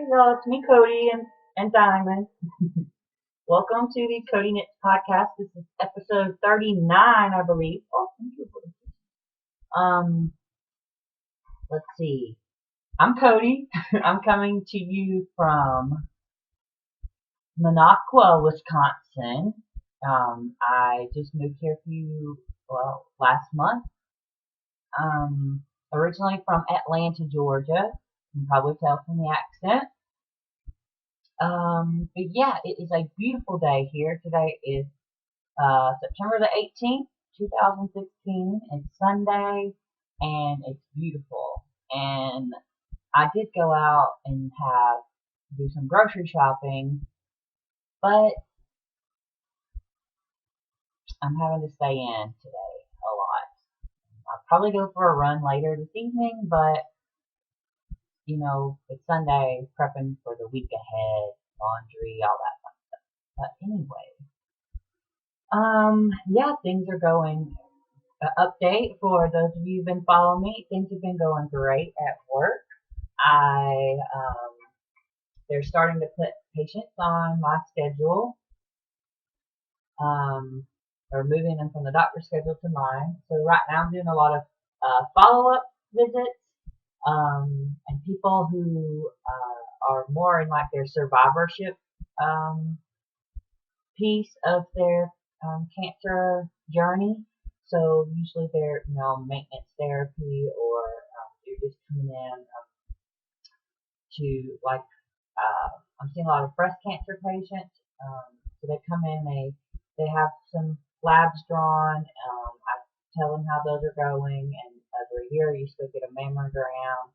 So it's me, Cody, and Diamond. Welcome to the Cody Knits podcast. This is episode 39, I believe. Oh, thank you. Um, let's see. I'm Cody. I'm coming to you from Minocqua, Wisconsin. I just moved here last month. Originally from Atlanta, Georgia. You can probably tell from the accent. But yeah, it is a beautiful day here. Today is September the 18th, 2016. It's Sunday and it's beautiful. And I did go out and do some grocery shopping, but I'm having to stay in today a lot. I'll probably go for a run later this evening, but it's Sunday, prepping for the week ahead, laundry, all that fun stuff. But anyway, yeah, things are going. Update for those of you who've been following me, things have been going great at work. I They're starting to put patients on my schedule. They're moving them from the doctor's schedule to mine. So right now I'm doing a lot of follow-up visits, and people who are more in like their survivorship piece of their cancer journey. So usually they're, maintenance therapy, or you're just coming in to like, I'm seeing a lot of breast cancer patients. So they come in, they have some labs drawn. I tell them how those are going, and every year you still get a mammogram.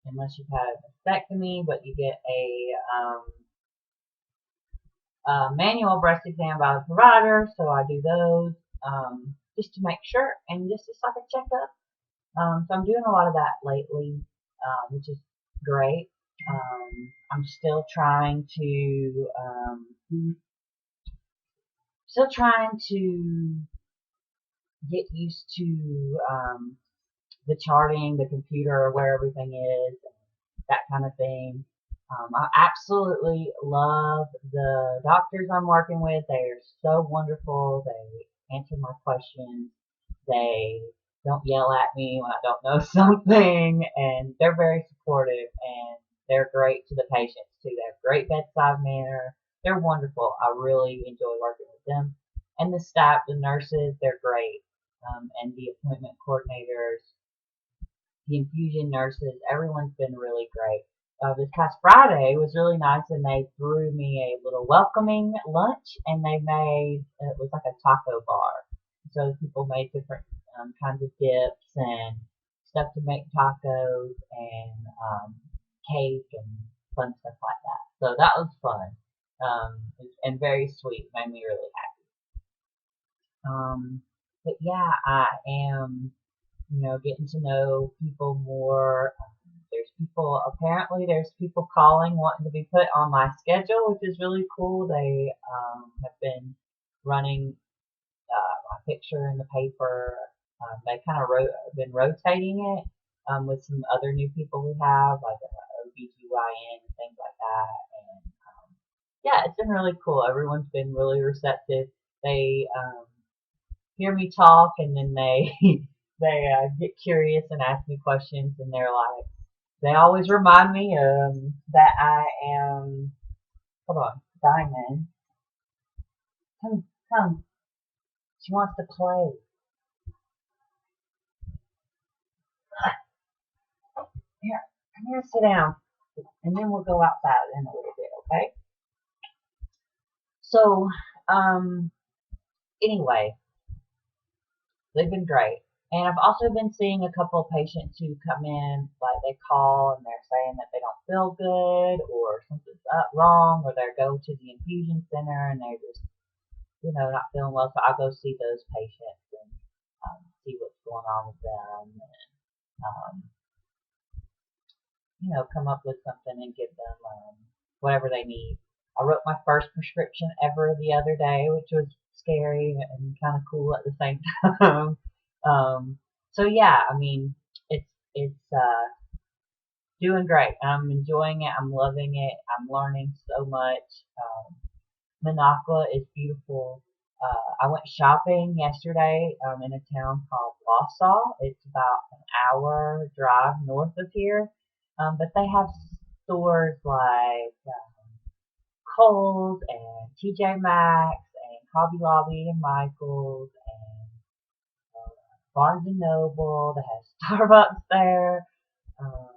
Unless you've had a mastectomy, but you get a manual breast exam by the provider, so I do those just to make sure, and just like a checkup. So I'm doing a lot of that lately, which is great. I'm still trying to get used to the charting, the computer, where everything is, that kind of thing. I absolutely love the doctors I'm working with. They are so wonderful. They answer my questions. They don't yell at me when I don't know something, and they're very supportive, and they're great to the patients too. They have great bedside manner. They're wonderful. I really enjoy working with them. And the staff, the nurses, they're great. And the appointment coordinators, the infusion nurses, everyone's been really great. This past Friday was really nice, and they threw me a little welcoming lunch, and it was like a taco bar. So people made different kinds of dips and stuff to make tacos, and cake and fun stuff like that. So that was fun, and very sweet. Made me really happy. But yeah, I am, getting to know people more. There's people calling wanting to be put on my schedule, which is really cool. They have been running my picture in the paper. They kind of been rotating it with some other new people we have, like OBGYN and things like that. And yeah, it's been really cool. Everyone's been really receptive. They hear me talk, and then they they get curious and ask me questions, and they always remind me that I am, hold on, Diamond. Come. She wants to play. Here, come here, sit down. And then we'll go outside in a little bit, okay? So, anyway, they've been great. And I've also been seeing a couple of patients who come in, like they call and they're saying that they don't feel good, or something's wrong, or they go to the infusion center and they're just, not feeling well. So I'll go see those patients and see what's going on with them, and come up with something and give them whatever they need. I wrote my first prescription ever the other day, which was scary and kind of cool at the same time. So yeah, I mean, it's Doing great. I'm enjoying it. I'm loving it. I'm learning so much. Minocqua is beautiful. I went shopping yesterday in a town called Wausau. It's about an hour drive north of here. But they have stores like Kohl's and TJ Maxx and Hobby Lobby and Michael's and Barnes and Noble. They have Starbucks there. Um,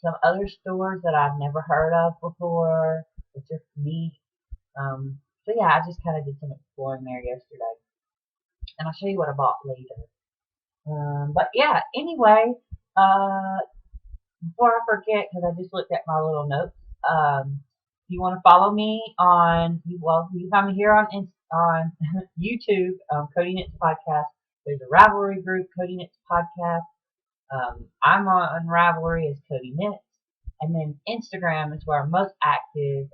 some other stores that I've never heard of before, which are neat. So yeah, I just kind of did some exploring there yesterday, and I'll show you what I bought later. But yeah, anyway, uh, before I forget, because I just looked at my little notes, if you want to follow me on, well, you can find me here on YouTube, Cody Knits Podcast. There's a Ravelry group, Cody Knits Podcast. I'm on Ravelry as Cody Knits. And then Instagram is where I'm most active.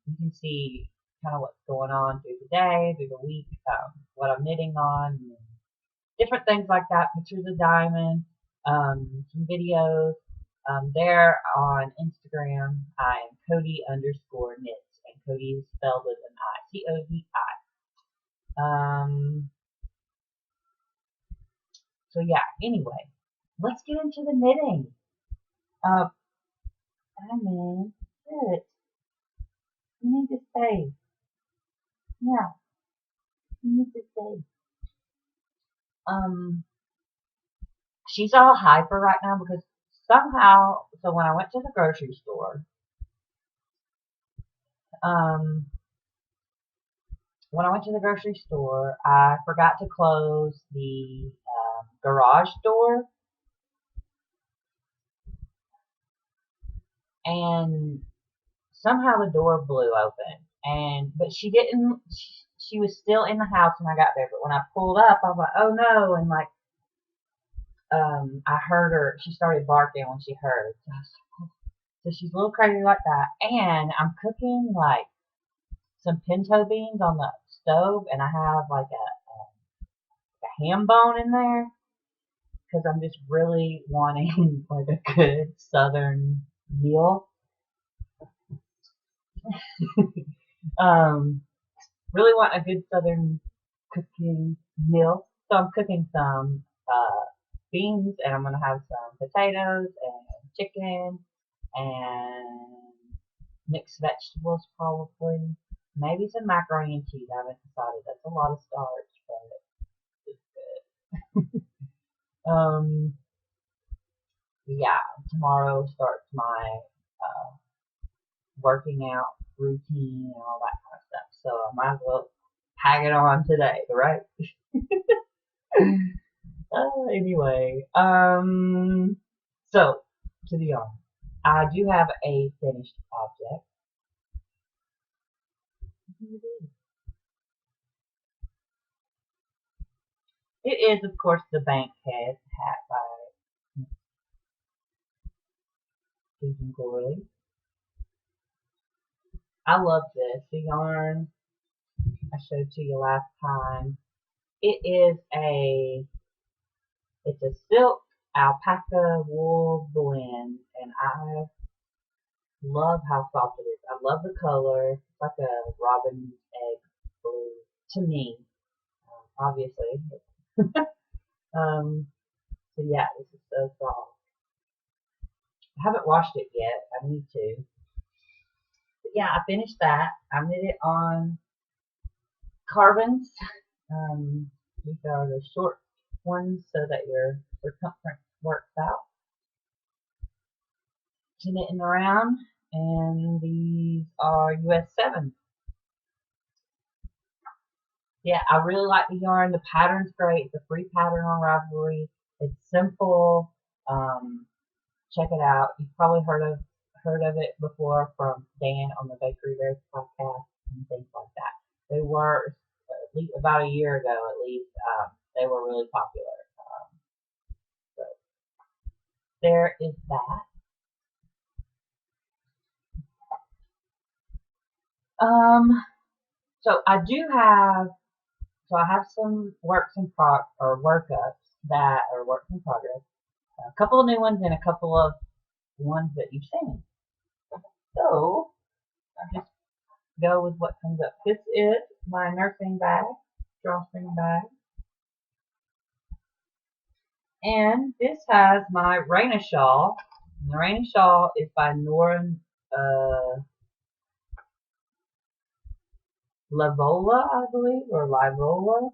You can see kind of what's going on through the day, through the week, what I'm knitting on, and different things like that. Pictures of diamonds, some videos. There on Instagram, I am Cody_knits, and Cody is spelled with an I, Codi. So yeah. Anyway, let's get into the knitting. Diamond, sit. You need to stay. Yeah, you need to stay. Um, she's all hyper right now because somehow, so when I went to the grocery store, um, I forgot to close the garage door, and somehow the door blew open. But she didn't. She was still in the house when I got there. But when I pulled up, I was like, "Oh no!" And like, I heard her. She started barking when she heard. So she's a little crazy like that. And I'm cooking like some pinto beans on the stove, and I have like a ham bone in there because I'm just really wanting like a good southern meal. um, really want a good southern cooking meal. So I'm cooking some beans, and I'm gonna have some potatoes and chicken and mixed vegetables probably. Maybe some macaroni and cheese. I haven't decided. That's a lot of starch, but it's good. Yeah, tomorrow starts my working out routine and all that kind of stuff. So I might as well tag it on today, right? Anyway, so to be honest, I do have a finished object. It is, of course, the Bankhead hat by Susan Gorley. I love this. The yarn I showed to you last time. It's a silk alpaca wool blend, and I love how soft it is. I love the color. It's like a robin egg blue to me, obviously. um, so yeah, this is so soft. I haven't washed it yet. I need to. But yeah, I finished that. I knit it on carbons. These are the short ones so that your circumference works out to knitting around. And these are US 7. Yeah, I really like the yarn. The pattern's great. It's a free pattern on Ravelry. It's simple. Check it out. You've probably heard of it before from Dan on the Bakery Bears podcast and things like that. They were at least about a year ago, at least. They were really popular. So there is that. So I do have. So I have some works in workups that are works in progress A couple of new ones and a couple of ones that you've seen. So I just go with what comes up. This is my nursing bag, drawstring bag. And this has my Raina shawl. And the Raina shawl is by Noran Lavola, I believe, or Livola.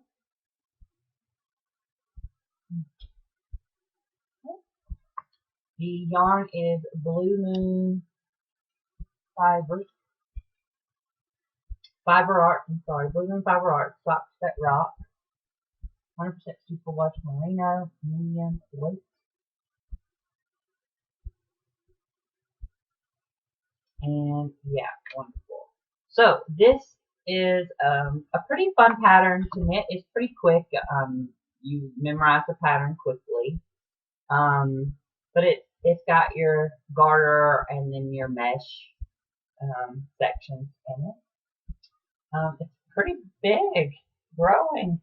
The yarn is Blue Moon Fiber. Fiber Art, I'm sorry, Blue Moon Fiber Art, Socks That Rock. 100% superwash merino, medium weight. And yeah, wonderful. So this is a pretty fun pattern to knit. It's pretty quick. You memorize the pattern quickly. But it's got your garter and then your mesh sections in it. It's pretty big, growing.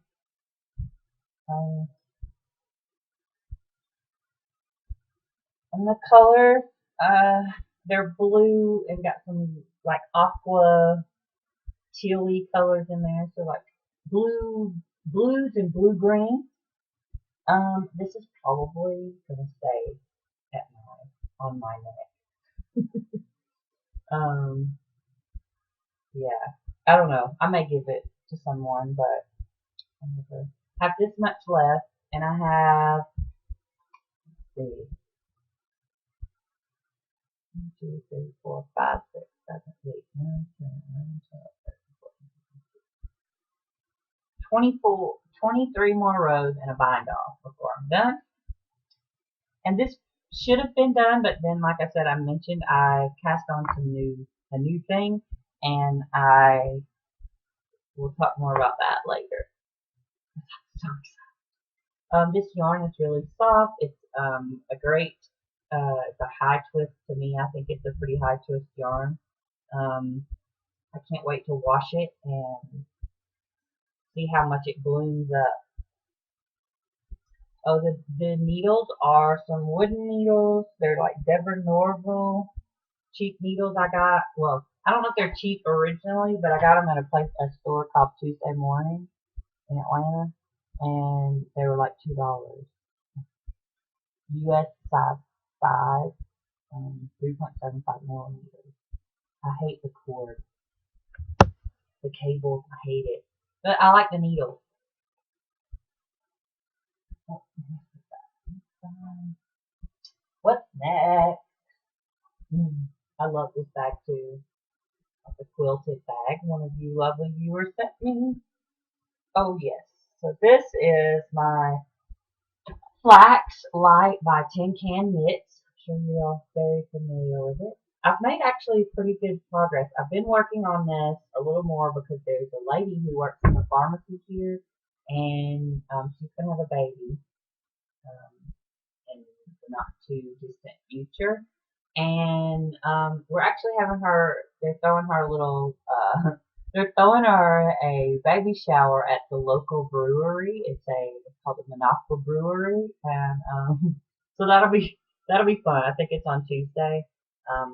And the colors, they're blue and got some like aqua tealy colors in there, so like blues and blue green. This is probably gonna stay at on my neck. Yeah, I don't know. I may give it to someone, but I never have this much left, and I have, let's see, 1, 2, 3, 4, 5, 6, 7, 8, 9, 10, 11, 12, 13, 14, 24, 23 more rows and a bind off before I'm done. And this should have been done, but then, like I said, I mentioned I cast on a new thing, and I will talk more about that later. So this yarn is really soft. It's a great, it's a high twist to me. I think it's a pretty high twist yarn. I can't wait to wash it and see how much it blooms up. Oh, the needles are some wooden needles. They're like Deborah Norville cheap needles I got. Well, I don't know if they're cheap originally, but I got them at a store called Tuesday Morning in Atlanta, and they were like $2. US size 5, 3.75 millimeters. I hate the cord, the cable. I hate it, but I like the needle. What's next? I love this bag too. The quilted bag one of you lovely viewers sent me. Oh yes. So this is my Flax Light by Tin Can Knits. I'm sure you're all very familiar with it. I've made actually pretty good progress. I've been working on this a little more because there's a lady who works in the pharmacy here, and she's gonna have a baby in the not too distant future. And we're actually having her. They're throwing her a little. They're throwing her a baby shower at the local brewery. It's called the Monaco Brewery, and so that'll be fun. I think it's on Tuesday.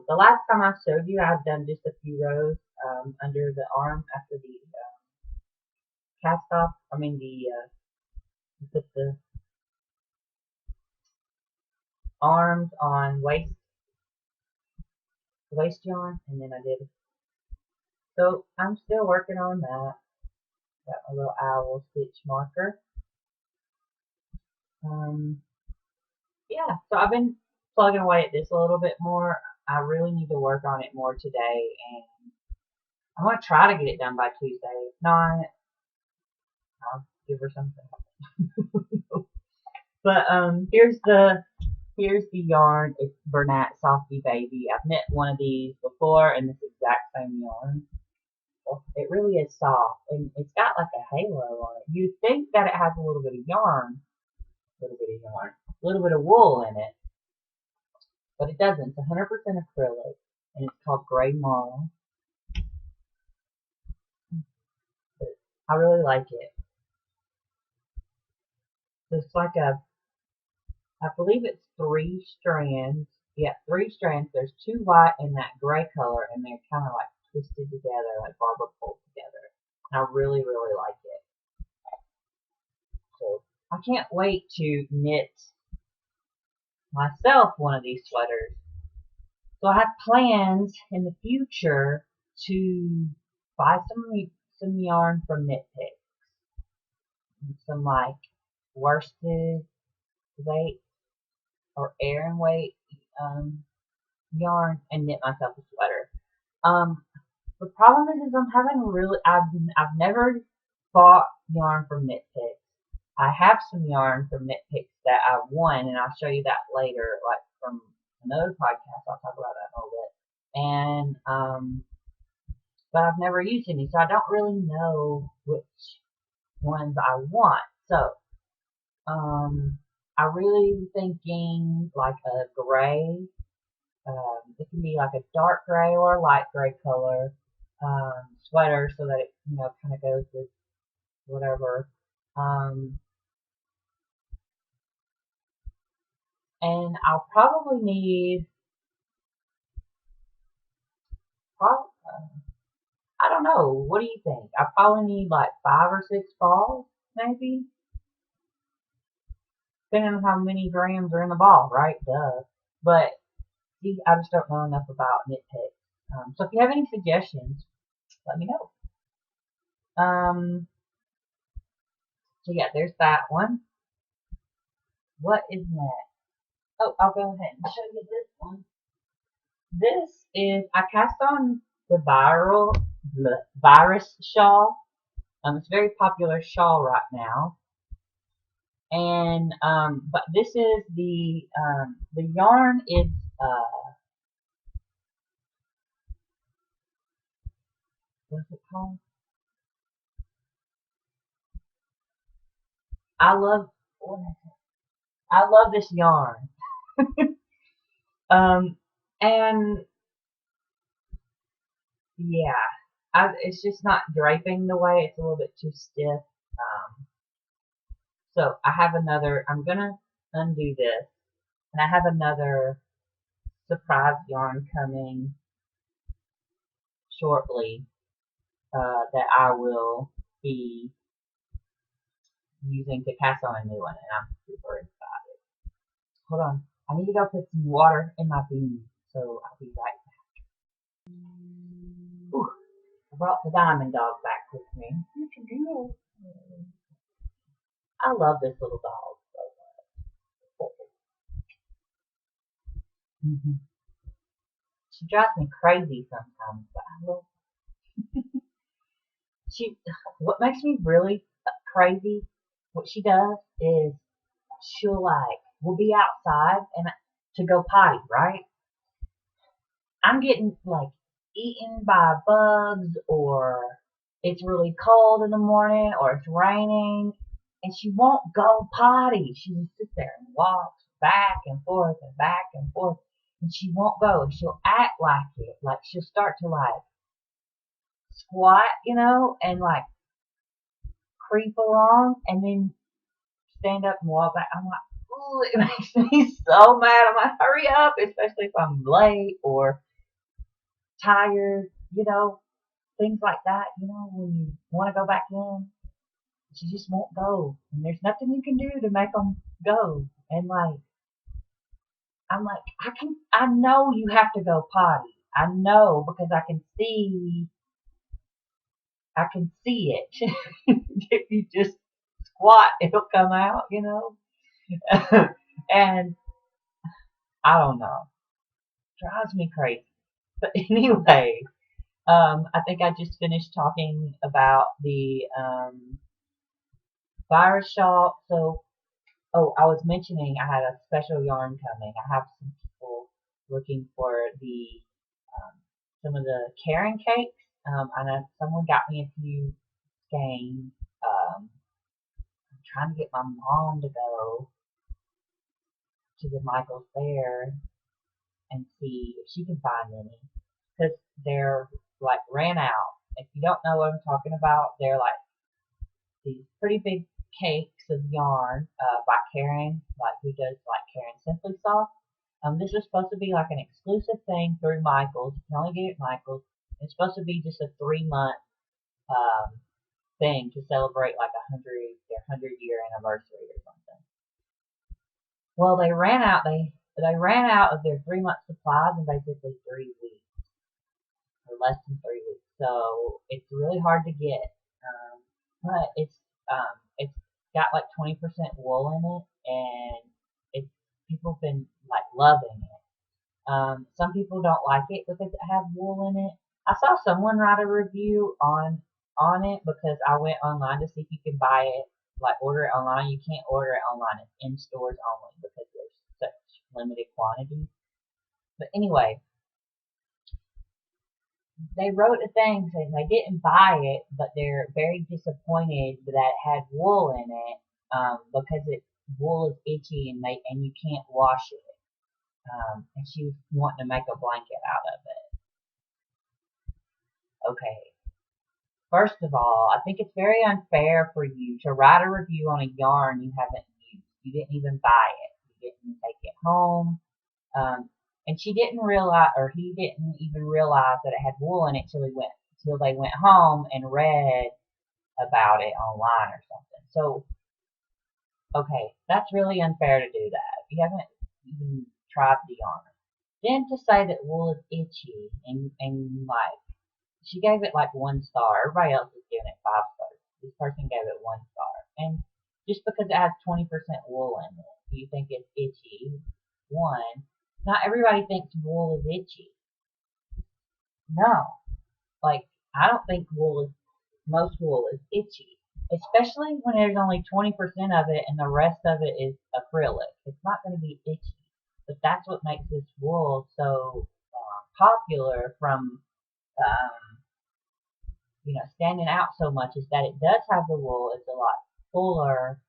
The last time I showed you, I'd done just a few rows under the arm after the cast off. I mean you put the arms on waist yarn, and then I did. So I'm still working on that. Got my little owl stitch marker. Yeah, so I've been plugging away at this a little bit more. I really need to work on it more today, and I want to try to get it done by Tuesday. If not, I'll give her something. But here's the yarn. It's Bernat Softy Baby. I've knit one of these before in this exact same yarn. It really is soft, and it's got like a halo on it. You'd think that it has a little bit of yarn, a little bit of wool in it, but it doesn't. It's 100% acrylic, and it's called Gray Marl. But I really like it. So it's like I believe it's 3 strands. Yeah, 3 strands. There's 2 white and that gray color, and they're kind of like twisted together, like barber pulled together. And I really, really like it. So I can't wait to knit myself one of these sweaters. So I have plans in the future to buy some yarn from Knit Pick, some like worsted weight or Aran weight yarn, and knit myself a sweater. Um, the problem is I'm having really I've never bought yarn from Knit Pick. I have some yarn from Knit Picks that I won, and I'll show you that later, like from another podcast. I'll talk about that in a little bit. And but I've never used any, so I don't really know which ones I want. So I really thinking like a gray. It can be like a dark gray or a light gray color sweater, so that it kind of goes with whatever. And I'll probably need, I don't know, what do you think? I probably need like 5 or 6 balls, maybe, depending on how many grams are in the ball, right? Duh. But see, I just don't know enough about Knit Pick. So if you have any suggestions, let me know. So yeah, there's that one. What is next? Oh, I'll go ahead and show you this one. This is, I cast on the virus shawl. It's a very popular shawl right now. And but this is the yarn is what's it called? I love I love this yarn. Um and yeah, it's just not draping the way. It's a little bit too stiff. So I have another. I'm gonna undo this, and I have another surprise yarn coming shortly that I will be using to cast on a new one, and I'm super excited. Hold on, I need to go put some water in my bean, so I'll be right back. Ooh, I brought the diamond dog back with me. I love this little dog so much. She drives me crazy sometimes, but I love she. What makes me really crazy, what she does is she'll we'll be outside and to go potty, right? I'm getting eaten by bugs, or it's really cold in the morning, or it's raining, and she won't go potty. She just sits there and walks back and forth and back and forth, and she won't go. And she'll act like it, like she'll start to squat, and creep along, and then stand up and walk back. I'm like, ooh, it makes me so mad. I'm like, hurry up, especially if I'm late or tired, things like that, when you want to go back in. She just won't go. And there's nothing you can do to make them go. And I'm like, I know you have to go potty. I know because I can see it. If you just squat, it'll come out. And I don't know. Drives me crazy. But anyway, I think I just finished talking about the virus shawl. So, oh, I was mentioning I had a special yarn coming. I have some people looking for some of the Karen cakes. I know someone got me a few skeins. I'm trying to get my mom to go to the Michael's Fair and see if she can find any, because they're ran out. If you don't know what I'm talking about, they're these pretty big cakes, of yarn by Karen, like who does like Karen Simply Soft. This was supposed to be like an exclusive thing through Michael's. You can only get it at Michael's. It's supposed to be just a 3 month um, thing to celebrate like their 100-year anniversary or something. Well, they ran out. They ran out of their 3 month supplies in basically 3 weeks, or less than 3 weeks. So it's really hard to get. But it's got like 20% wool in it, and it's people have been like loving it. Some people don't like it because it has wool in it. I saw someone write a review on it because I went online to see if you can buy it, like order it online. You can't order it online; it's in stores only because there's such limited quantity. But anyway, they wrote a thing saying they didn't buy it, but they're very disappointed that it had wool in it because wool is itchy and you can't wash it. And she was wanting to make a blanket out of it. Okay, first of all, I think it's very unfair for you to write a review on a yarn you haven't used. You didn't even buy it. You didn't take it home. Um, and she didn't realize, or he didn't even realize that it had wool in it till they went home and read about it online or something. So, okay, that's really unfair to do that. If you haven't even tried the yarn. Then to say that wool is itchy and like, she gave it like 1 star. Everybody else is giving it 5 stars. This person gave it 1 star. And just because it has 20% wool in it, do you think it's itchy? One, not everybody thinks wool is itchy. No. Like, I don't think most wool is itchy. Especially when there's only 20% of it and the rest of it is acrylic. It's not going to be itchy. But that's what makes this wool so popular from, standing out so much is that it does have the wool. It's a lot fuller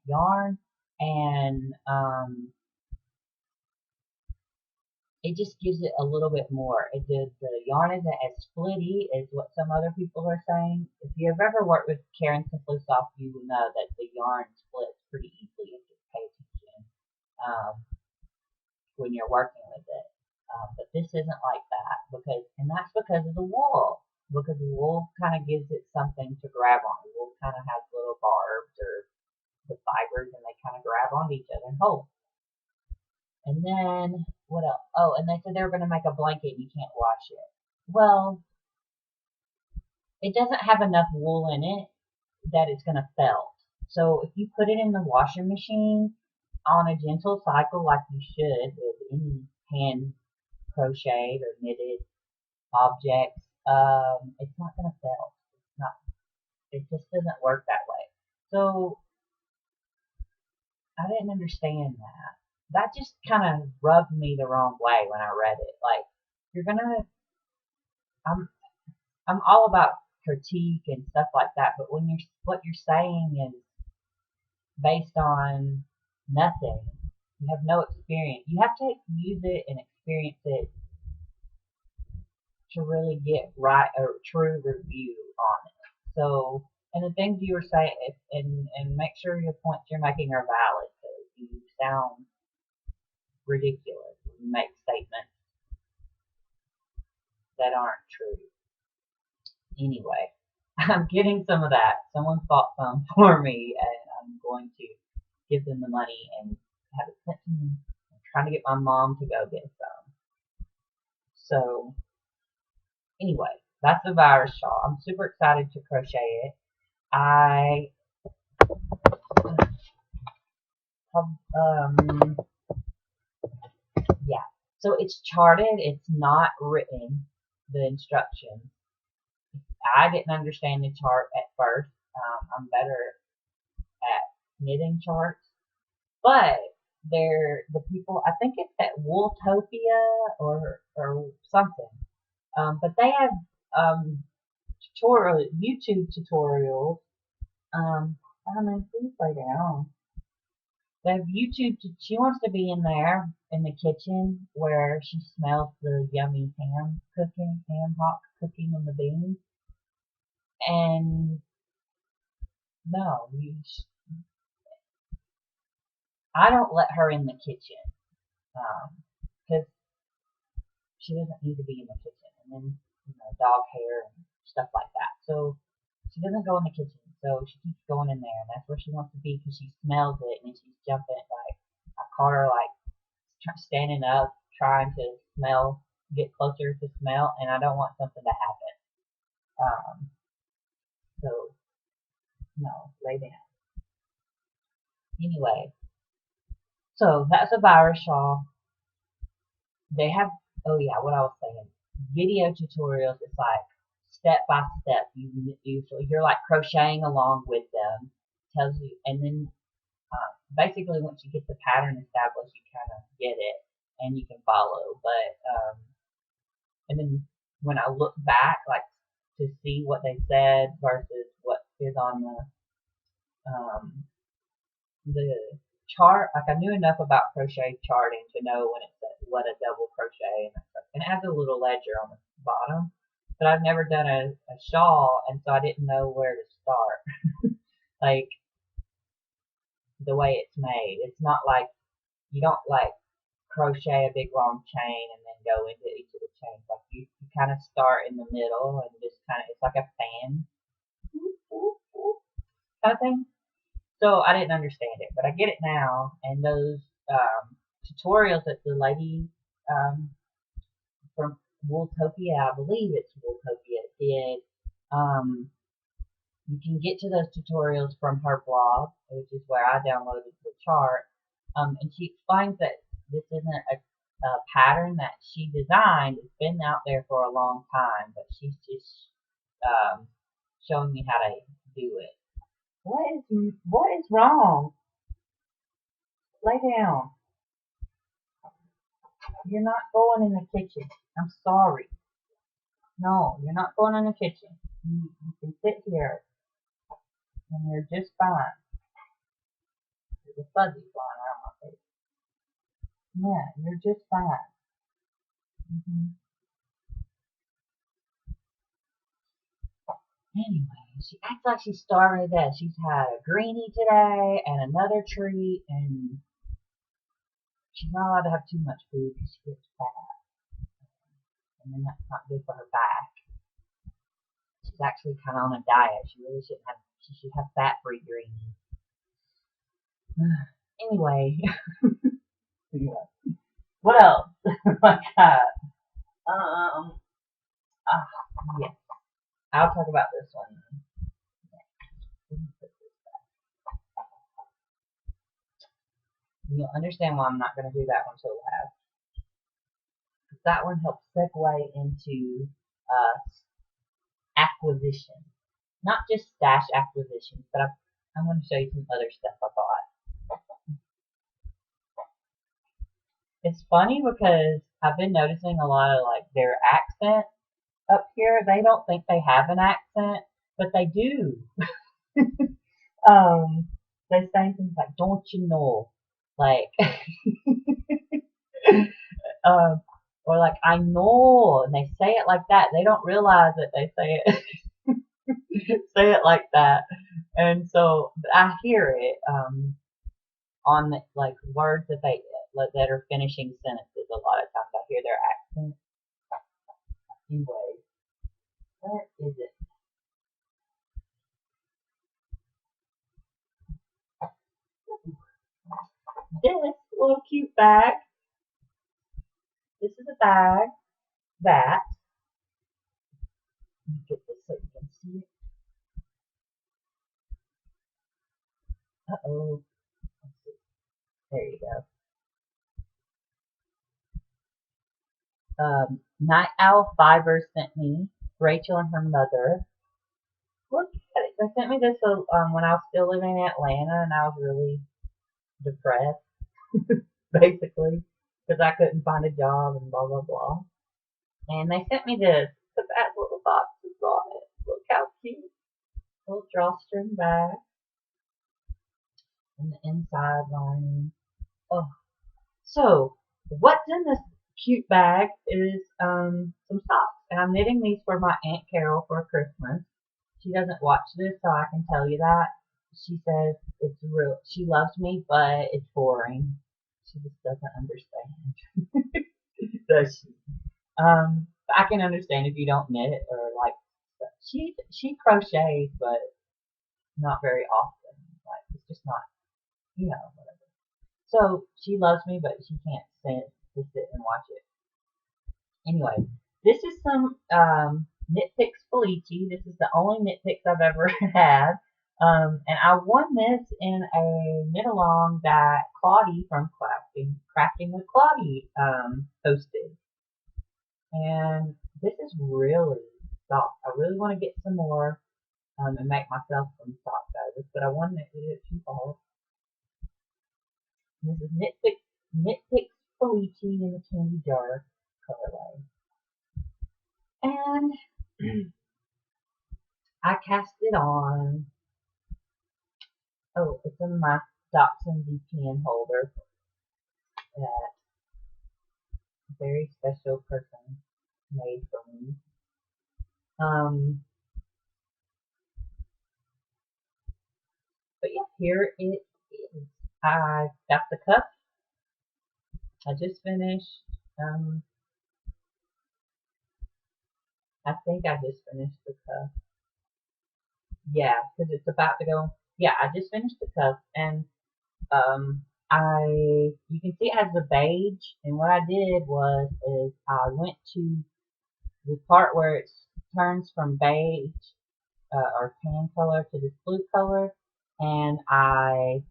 yarn, and it just gives it a little bit more. The yarn isn't as splitty as what some other people are saying. If you've ever worked with Karen Simply Soft, you will know that the yarn splits pretty easily if you pay attention when you're working with it. But this isn't like that and that's because of the wool. Because the wool kind of gives it something to grab on. The wool kind of has little barbs or the fibers, and they kind of grab onto each other and hold. And then, what else? Oh, and they said they were going to make a blanket and you can't wash it. Well, it doesn't have enough wool in it that it's going to felt. So if you put it in the washing machine on a gentle cycle like you should with any hand crocheted or knitted objects, it's not going to felt. It just doesn't work that way. So I didn't understand that. That just kind of rubbed me the wrong way when I read it. Like, I'm, I'm all about critique and stuff like that, but when what you're saying is based on nothing, you have no experience. You have to use it and experience it to really get right a true review on it. So, and the things you were saying, and make sure your points you're making are valid, because you sound ridiculous when you make statements that aren't true. Anyway, I'm getting some of that. Someone bought some for me, and I'm going to give them the money and have it sent to me. I'm trying to get my mom to go get some. So, anyway, that's the virus shawl. I'm super excited to crochet it. Yeah. So it's charted. It's not written, the instructions. I didn't understand the chart at first. I'm better at knitting charts, but the people. I think it's at Wooltopia or something. But they have YouTube tutorials. I don't know. Please lay down. They have YouTube. She wants to be in there in the kitchen where she smells the yummy ham hock cooking in the beans. And no, I don't let her in the kitchen because she doesn't need to be in the kitchen. And then, dog hair and stuff like that. So she doesn't go in the kitchen. So she keeps going in there, and that's where she wants to be because she smells it, and then she's jumping. Like I caught her like standing up, trying to smell, get closer to smell, and I don't want something to happen. So no, lay down. Anyway, so that's a virus shawl. They have, oh yeah, what I was saying, video tutorials. It's like step by step. So you're like crocheting along with them, tells you, and then basically once you get the pattern established, you kind of get it and you can follow. But and then when I look back, like to see what they said versus what is on the chart, like I knew enough about crochet charting to know when it said what a double crochet and stuff. And it has a little ledger on the bottom, but I've never done a shawl, and so I didn't know where to start. Like the way it's made, it's not like you don't like crochet a big long chain and then go into each of the chains. Like you kind of start in the middle and just kind of, it's like a fan kind of thing. So I didn't understand it, but I get it now. And those tutorials that the lady from Wooltopia, I believe it's Wooltopia, did, you can get to those tutorials from her blog, which is where I downloaded the chart. And she explains that this isn't a pattern that she designed. It's been out there for a long time, but she's just showing me how to do it. What is wrong? Lay down. You're not going in the kitchen. I'm sorry. No, you're not going in the kitchen. You can sit here, and you're just fine. There's a fuzzy flying around my face. Yeah, you're just fine. Anyway, she acts like she's starving to death. She's had a greenie today and another treat, and she's not allowed to have too much food because she gets fat, and then that's not good for her back. She's actually kind of on a diet. She really shouldn't have. She should have fat-free greenies. Anyway, what else? My God. Yes, I'll talk about this one. You'll understand why I'm not going to do that one till last. That one helps segue into acquisition. Not just stash acquisitions, but I'm going to show you some other stuff I bought. It's funny because I've been noticing a lot of like their accent up here. They don't think they have an accent, but they do. They say things like, "Don't you know?" Like, or like, "I know," and they say it like that. They don't realize that they say it say it like that, and so I hear it on the, like words that that are finishing sentences. A lot of times I hear their accent. Anyway, where is it? This little cute bag. This is a bag that, let me get this so you can see it. Uh-oh. There you go. Night Owl Fiber sent me, Rachel and her mother. Look at it. They sent me this when I was still living in Atlanta and I was really depressed, basically, because I couldn't find a job and blah, blah, blah. And they sent me this. The fat little boxes on it. Look how cute. Little drawstring bag. And the inside lining. Oh. So, what's in this cute bag is some socks. And I'm knitting these for my Aunt Carol for Christmas. She doesn't watch this, so I can tell you that. she says it's real. She loves me, but it's boring. She just doesn't understand. Does she? I can understand if you don't knit or like. She crochets, but not very often. Like it's just not, whatever. So she loves me, but she can't sit to sit and watch it. Anyway, this is some Knit Picks Felici. This is the only Knit Picks I've ever had. And I won this in a knit along that Codi from Crafting with Codi hosted. And this is really soft. I really want to get some more and make myself some sock guys, but I wanted to do it too far. This is Knit Picks Felici in the candy jar colorway. And I cast it on. Oh, it's in my Dachshund VPN holder that a very special person made for me. But yeah, here it is. I got the cup. I just finished. I think I just finished the cup. Yeah, because it's about to go. Yeah, I just finished the cup, and you can see it has the beige, and what I did was I went to the part where it turns from beige or tan color to this blue color, and I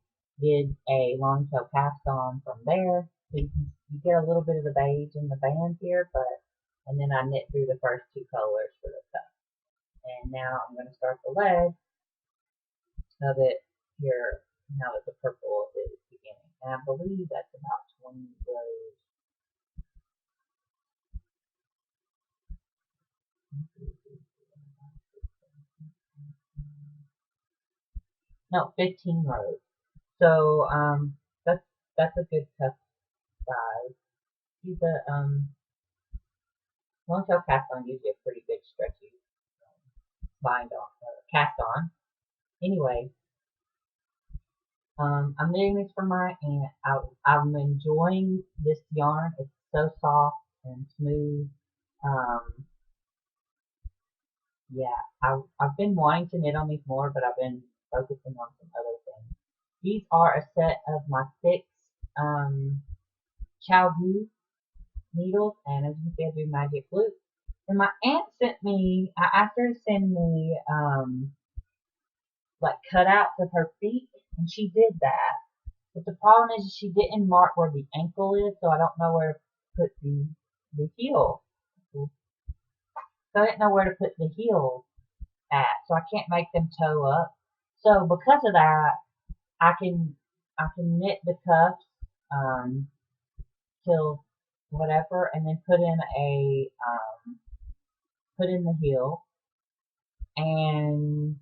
did a long tail cast on from there. So you get a little bit of the beige in the band here, and then I knit through the first two colors for the cup. And now I'm going to start the leg of it here now that the purple is beginning. And I believe that's about 20 rows. No, 15 rows. So that's a good cup size. See the long tail cast on gives you a pretty good stretchy bind on cast on. Anyway, I'm knitting this for my aunt. I'm enjoying this yarn. It's so soft and smooth. Yeah, I've been wanting to knit on these more, but I've been focusing on some other things. These are a set of my 6 Chow Hu needles, and as you can see, I do magic loop. And my aunt sent me, I asked her to send me like cutouts of her feet, and she did that. But the problem is she didn't mark where the ankle is, so I don't know where to put the heel. So I didn't know where to put the heel at, so I can't make them toe up. So because of that, I can knit the cuffs till whatever, and then put in the heel, and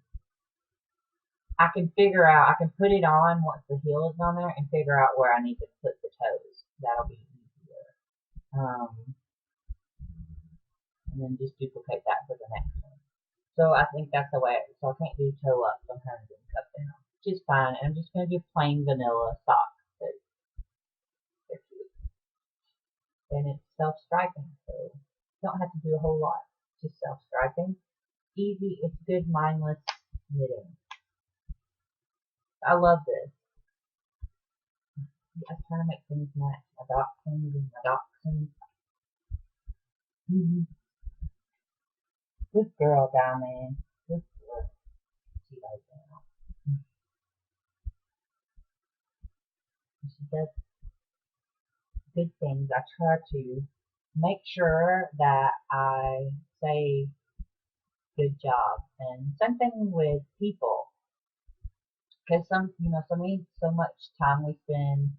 I can put it on once the heel is on there and figure out where I need to put the toes. That'll be easier. And then just duplicate that for the next one. So I think that's the way. So I can't do toe up sometimes and cup down, which is fine. And I'm just going to do plain vanilla socks. They're cute. And it's self-striping, so you don't have to do a whole lot. Just self-striping. Easy. It's good mindless knitting. I love this. I try to make things match. My dachshunds and my dachshunds. Good girl, Diamond. Good girl. She lays down. She does good things. I try to make sure that I say good job. And same thing with people. Because so much time we spend,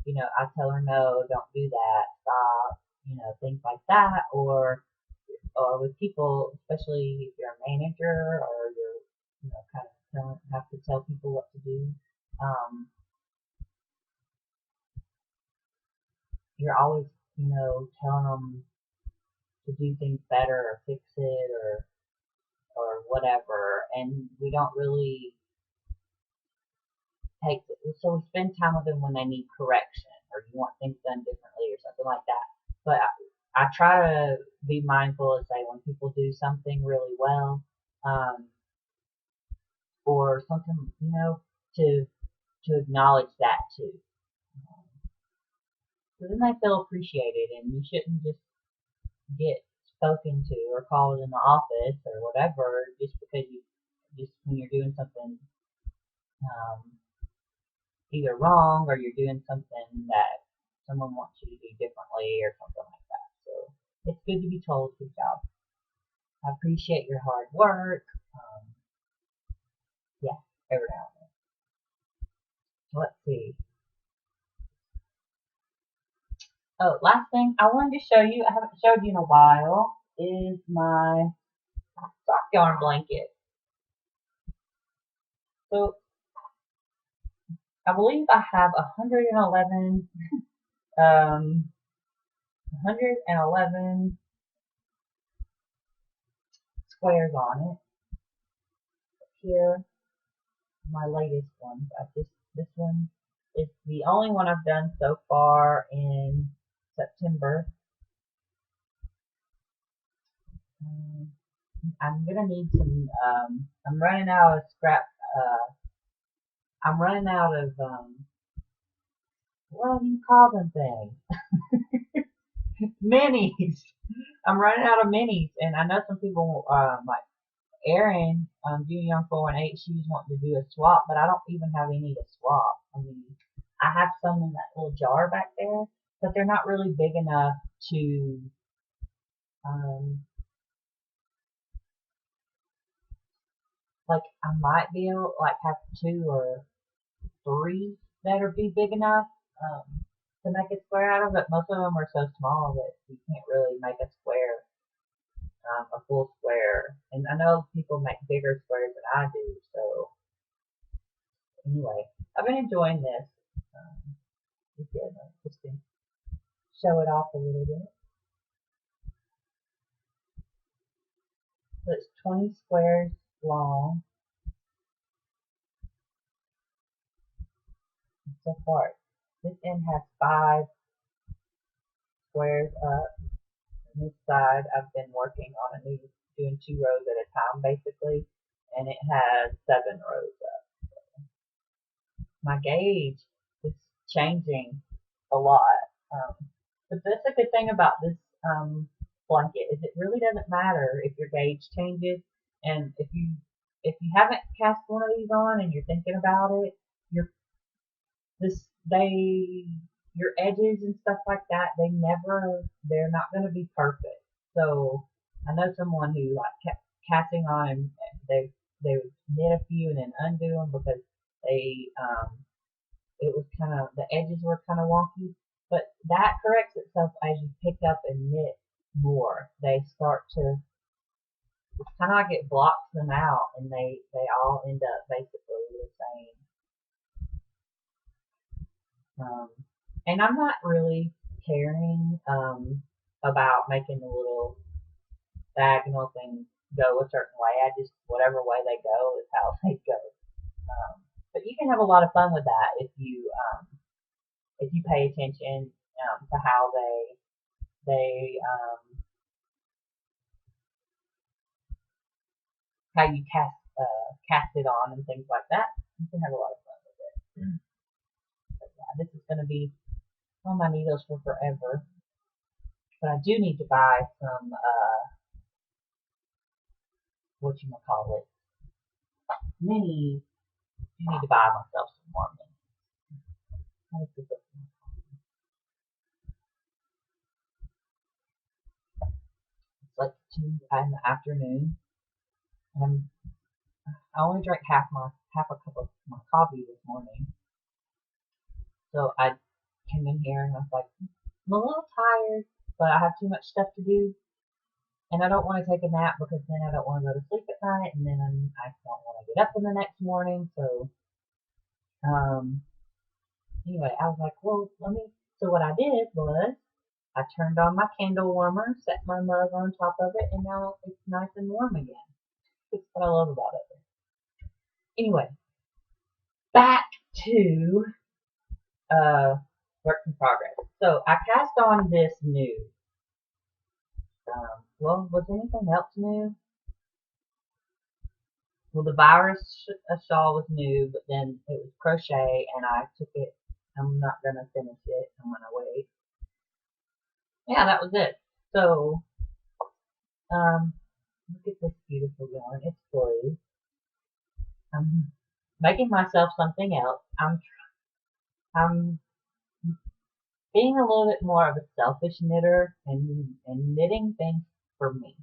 I tell her no, don't do that, stop, things like that, or with people, especially if you're a manager or you're, kind of have to tell people what to do. You're always, telling them to do things better or fix it or whatever, and we don't really takes it. So we spend time with them when they need correction or you want things done differently or something like that. But I try to be mindful and say when people do something really well, um, or something, to acknowledge that too. So then they feel appreciated, and you shouldn't just get spoken to or called in the office or whatever just because you just when you're doing something um, either wrong or you're doing something that someone wants you to do differently or something like that. So it's good to be told, good job. I appreciate your hard work. Yeah, every now and then. So let's see. Oh, last thing I wanted to show you, I haven't showed you in a while, is my sock yarn blanket. So I believe I have 111, 111 squares on it. Here, my latest ones. This one is the only one I've done so far in September. I'm gonna need some. I'm running out of scrap. I'm running out of what do you call them things? Minis. I'm running out of minis, and I know some people like Erin, Junior Young 418, she's wanting to do a swap, but I don't even have any to swap. I mean, I have some in that little jar back there, but they're not really big enough to, um, like, I might be able, like, have 2 or 3 that are be big enough, to make a square out of it. Most of them are so small that you can't really make a square, a full square. And I know people make bigger squares than I do, so anyway, I've been enjoying this. Just to show it off a little bit. So it's 20 squares long so far. This end has 5 squares up. And this side I've been working on a new, doing 2 rows at a time basically, and it has 7 rows up. My gauge is changing a lot. Um, but that's a good thing about this blanket is it really doesn't matter if your gauge changes, and if you haven't cast one of these on and you're thinking about it, your this they your edges and stuff like that they're not going to be perfect. So I know someone who like kept casting on and they would knit a few and then undo them because they it was kind of the edges were kind of wonky, but that corrects itself as you pick up and knit more. They start to it's kind of like it blocks them out, and they all end up basically the same. Um, and I'm not really caring about making the little diagonal things go a certain way. I just whatever way they go is how they go. But you can have a lot of fun with that if you pay attention to how they how you cast it on and things like that. You can have a lot of fun with it. But yeah, this is going to be on my needles for forever. But I do need to buy some whatchamacallit minis. I need to buy myself some more minis. It's like 2 in the afternoon. And I only drank half a cup of my coffee this morning. So I came in here and I was like, I'm a little tired, but I have too much stuff to do. And I don't want to take a nap because then I don't want to go to sleep at night, and then I don't want to get up in the next morning. So, anyway, I was like, well, so what I did was I turned on my candle warmer, set my mug on top of it, and now it's nice and warm again. That's what I love about it. Anyway, back to work in progress. So I cast on this new. Well, was anything else new? Well, the virus shawl was new, but then it was crochet, and I took it. I'm not gonna finish it. I'm gonna wait. Yeah, that was it. So, look at this beautiful yarn. It's blue. I'm making myself something else. I'm being a little bit more of a selfish knitter and knitting things for me.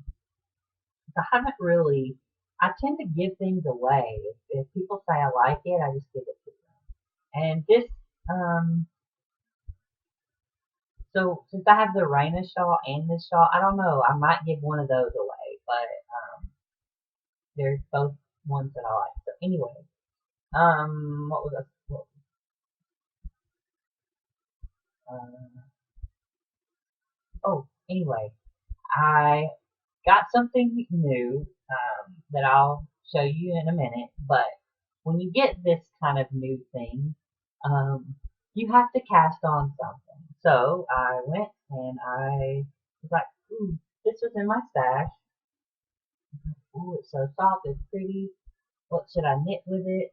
I haven't really. I tend to give things away. If people say I like it, I just give it to them. And this, so since I have the Raina shawl and this shawl, I don't know. I might give one of those away, but they're both ones that I like. So anyway, what was I? Oh, anyway, I got something new that I'll show you in a minute. But when you get this kind of new thing, you have to cast on something. So I went and I was like, ooh, this was in my stash. Ooh, it's so soft, it's pretty. What should I knit with it?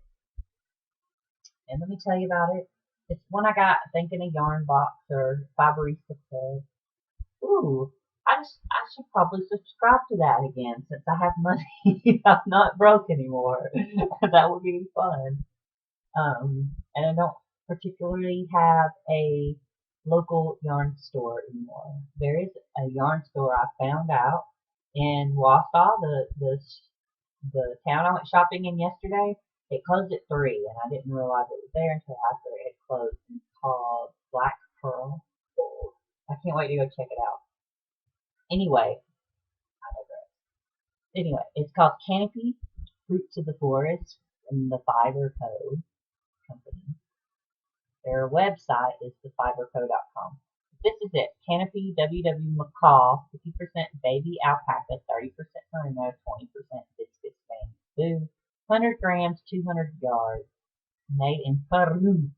And let me tell you about it. It's one I got, I think, in a yarn box or Fiberista Club. Ooh, I should probably subscribe to that again since I have money. I'm not broke anymore. That would be fun. And I don't particularly have a local yarn store anymore. There is a yarn store I found out in Wausau, the town I went shopping in yesterday. It closed at 3, and I didn't realize it was there until after it had closed. It's called Black Pearl. I can't wait to go check it out. Anyway, I digress. Anyway, it's called Canopy Fruits of the Forest from the Fiber Co. company. Their website is thefiberco.com. This is it. Canopy WW McCall, 50% baby alpaca, 30% merino, 20% viscose bamboo, 100 grams, 200 yards, made in Peru.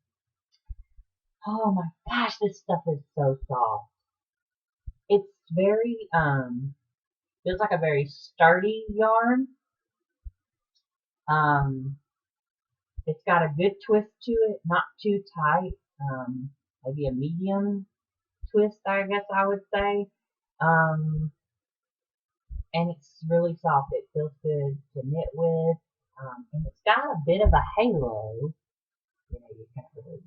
Oh my gosh, this stuff is so soft. It's very, feels like a very sturdy yarn. It's got a good twist to it, not too tight. Maybe a medium twist, I guess I would say. Um, and it's really soft. It feels good to knit with. And it's got a bit of a halo. You know, you can't really,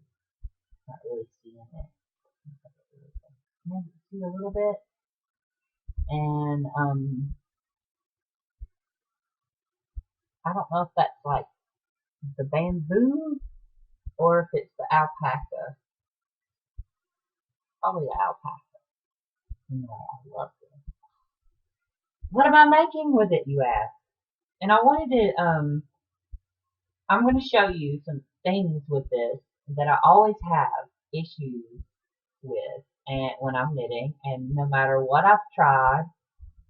not really seeing it. Maybe see a little bit. And I don't know if that's like the bamboo or if it's the alpaca. Probably the alpaca. Anyway, I love it. What am I making with it, you ask? And I wanted to, I'm going to show you some things with this that I always have issues with and when I'm knitting, and no matter what I've tried,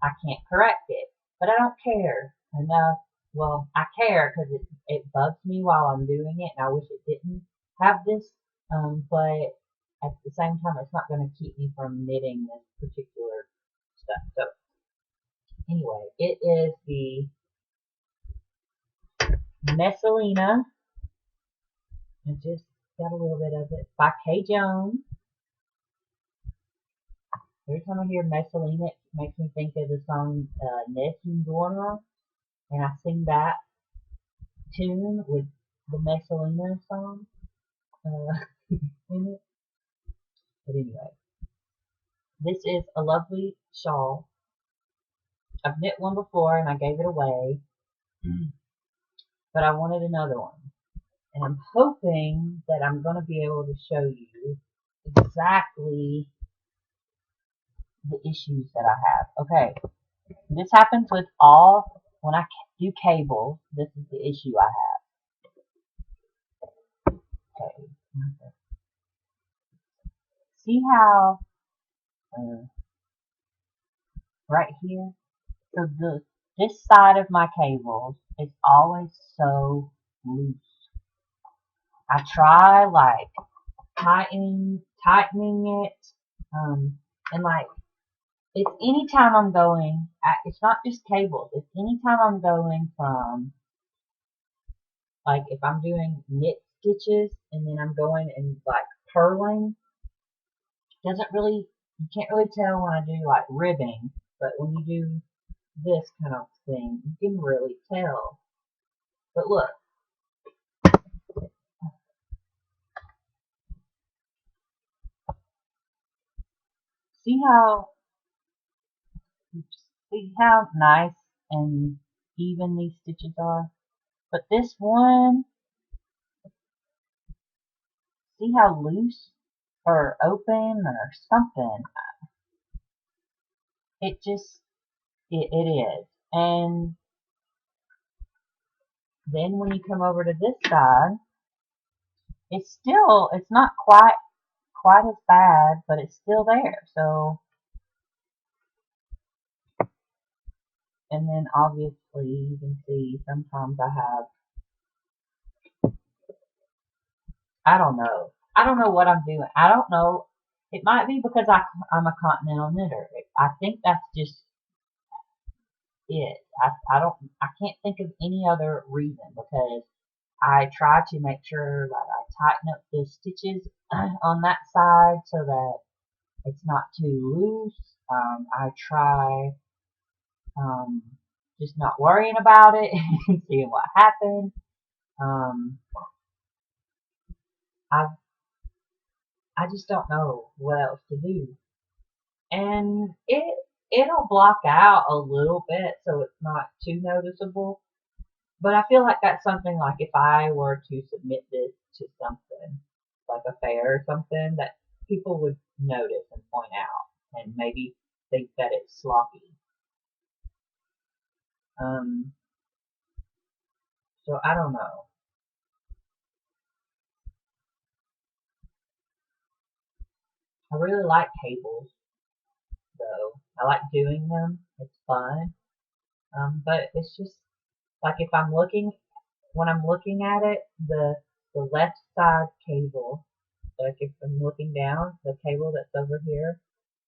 I can't correct it. But I don't care enough. Well, I care because it bugs me while I'm doing it, and I wish it didn't have this. But at the same time, it's not going to keep me from knitting this particular stuff. So anyway, it is the Messalina. I just got a little bit of it by Kay Jones. Every time I hear Messalina, it makes me think of the song Nessun Dorma, and I sing that tune with the Messalina song in it. But anyway, this is a lovely shawl. I've knit one before and I gave it away, but I wanted another one. And I'm hoping that I'm going to be able to show you exactly the issues that I have. Okay, this happens with when I do cables, this is the issue I have. Okay, see how right here, so this side of my cables is always so loose. I try like tightening it, and like it's anytime I'm going. It's not just cables. It's anytime I'm going from like if I'm doing knit stitches and then I'm going and like purling. Doesn't really you can't really tell when I do like ribbing, but when you do this kind of thing, you can really tell. But look, see how see how nice and even these stitches are. But this one, see how loose or open or something. It just it is. And then when you come over to this side, it's not quite as bad, but it's still there. So, and then obviously you can see sometimes I don't know. I don't know what I'm doing. I don't know. It might be because I'm a continental knitter. I think that's just it. I can't think of any other reason because I try to make sure that I tighten up the stitches on that side so that it's not too loose. I try um, just not worrying about it and seeing what happens. Um, I I just don't know what else to do, and it'll block out a little bit so it's not too noticeable. But I feel like that's something like if I were to submit this to something like a fair or something that people would notice and point out and maybe think that it's sloppy. Um, so I don't know. I really like cables though. I like doing them. It's fun. But it's just like if I'm looking when I'm looking at it, the left side cable, like if I'm looking down, the cable that's over here,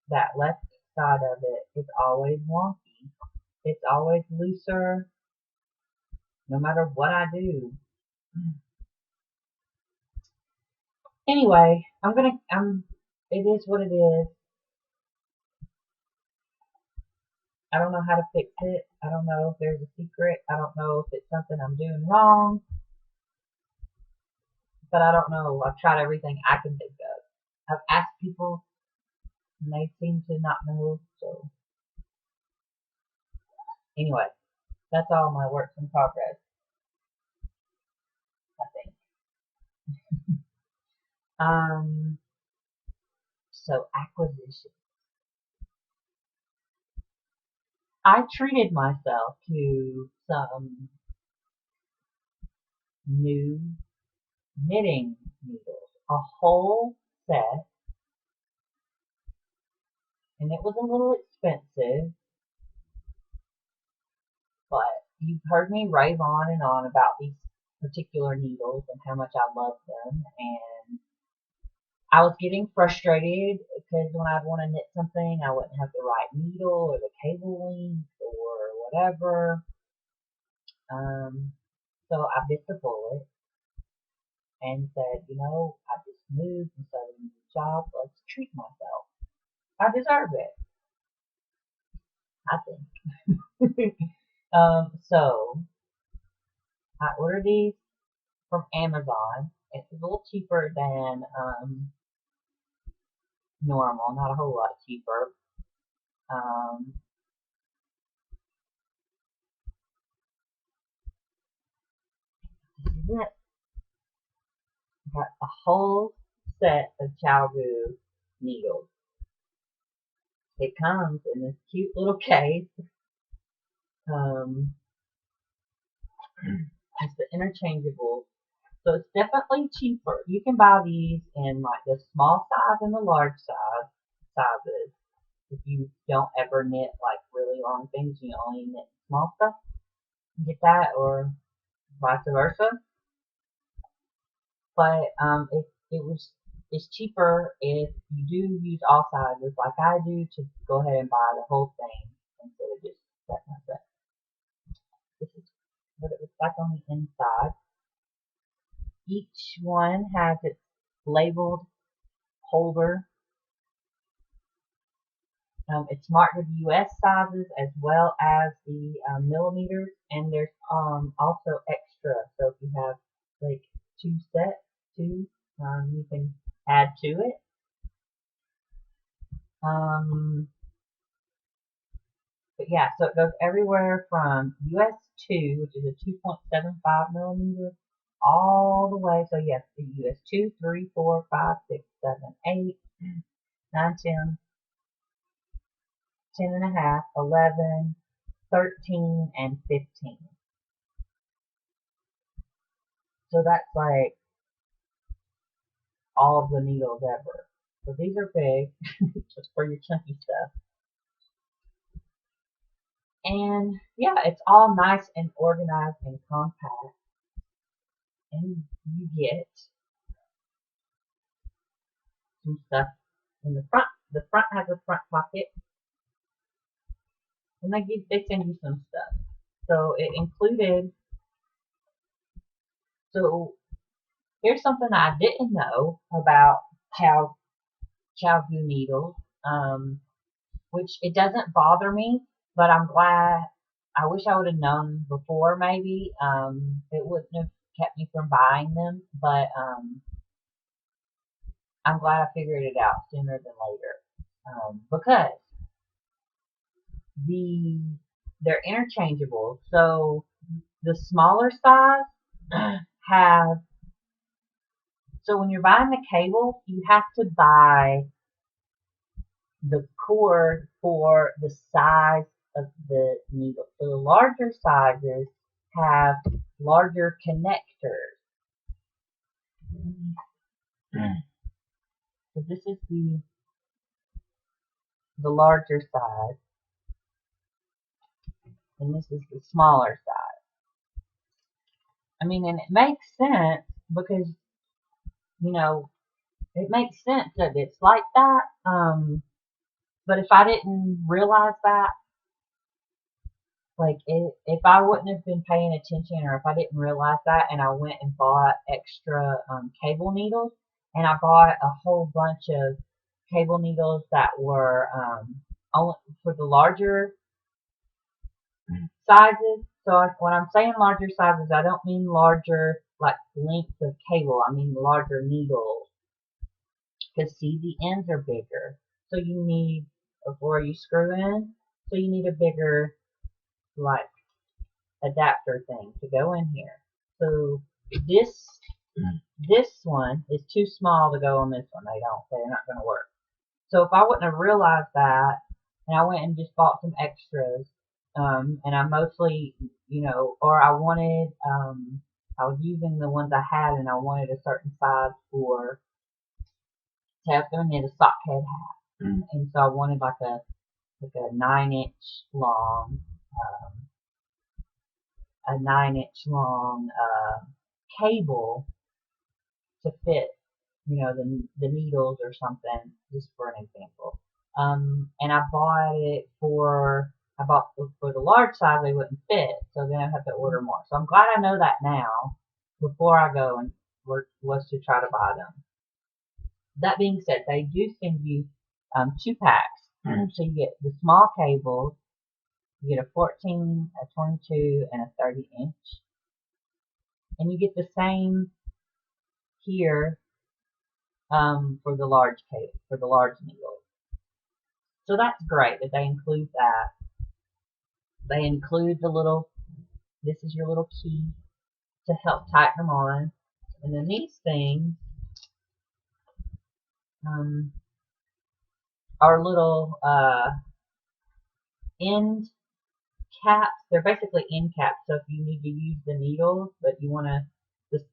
that left side of it is always wonky. It's always looser, no matter what I do. Anyway, it is what it is. I don't know how to fix it. I don't know if there's a secret. I don't know if it's something I'm doing wrong, but I don't know. I've tried everything I can think of. I've asked people and they seem to not know. So anyway, that's all my works in progress, I think. Um, so acquisition. I treated myself to some new knitting needles, a whole set, and it was a little expensive, but you've heard me rave on and on about these particular needles and how much I love them, and I was getting frustrated because when I'd want to knit something, I wouldn't have the right needle or the cable length or whatever. Um, so I bit the bullet and said, I just moved and started a new job. Let's treat myself. I deserve it, I think. So I ordered these from Amazon. It's a little cheaper than normal, not a whole lot cheaper. Um, this is it. Got a whole set of Chalgu needles. It comes in this cute little case. Um, it's the interchangeable. So it's definitely cheaper. You can buy these in like the small size and the large sizes. If you don't ever knit like really long things, you only knit small stuff. You get that or vice versa. but it's cheaper if you do use all sizes like I do to go ahead and buy the whole thing instead of just that kind of stuff. This is what it looks like on the inside. Each one has its labeled holder. It's marked with US sizes as well as the millimeters, and there's also extra. So if you have like two sets, you can add to it. But yeah, so it goes everywhere from US 2, which is a 2.75 millimeter, all the way. So yes, the US 2, 3, 4, 5, 6, 7, 8, 9, 10, 10 and a half, 11, 13, and 15. So that's like all of the needles ever. So these are big, just for your chunky stuff. And yeah, it's all nice and organized and compact. And you get some stuff in the front. The front has a front pocket, and they send you some stuff. So it included. So here's something I didn't know about how cow glue needles, which it doesn't bother me, but I'm glad. I wish I would have known before. Maybe it wouldn't have kept me from buying them, but I'm glad I figured it out sooner than later because they're interchangeable. So the smaller size have so when you're buying the cable, you have to buy the cord for the size of the needle. So the larger sizes have larger connectors. So this is the larger size, and this is the smaller size. I mean, and it makes sense because, you know, it makes sense that it's like that. But if I didn't realize that, like if I wouldn't have been paying attention or if I didn't realize that and I went and bought extra cable needles and I bought a whole bunch of cable needles that were only for the larger sizes. So when I'm saying larger sizes, I don't mean larger like lengths of cable. I mean larger needles. Because see, the ends are bigger. So you need, before you screw in, so you need a bigger like adapter thing to go in here. So this one is too small to go on this one. They're not going to work. So if I wouldn't have realized that, and I went and just bought some extras, and I mostly, or I wanted, I was using the ones I had, and I wanted a certain size for, so I was going to need a sock head hat, and so I wanted like a 9-inch long, a 9-inch long cable to fit, the needles or something, just for an example. And I bought it for the large size they wouldn't fit, so then I'd have to order more. So I'm glad I know that now before I go and was to try to buy them. That being said, they do send you 2 packs. So you get the small cables, you get a 14, a 22, and a 30 inch. And you get the same here for the large needle. So that's great that they include that. They include this is your little key to help tighten them on. And then these things are little end caps. They're basically end caps. So if you need to use the needles, but you want to just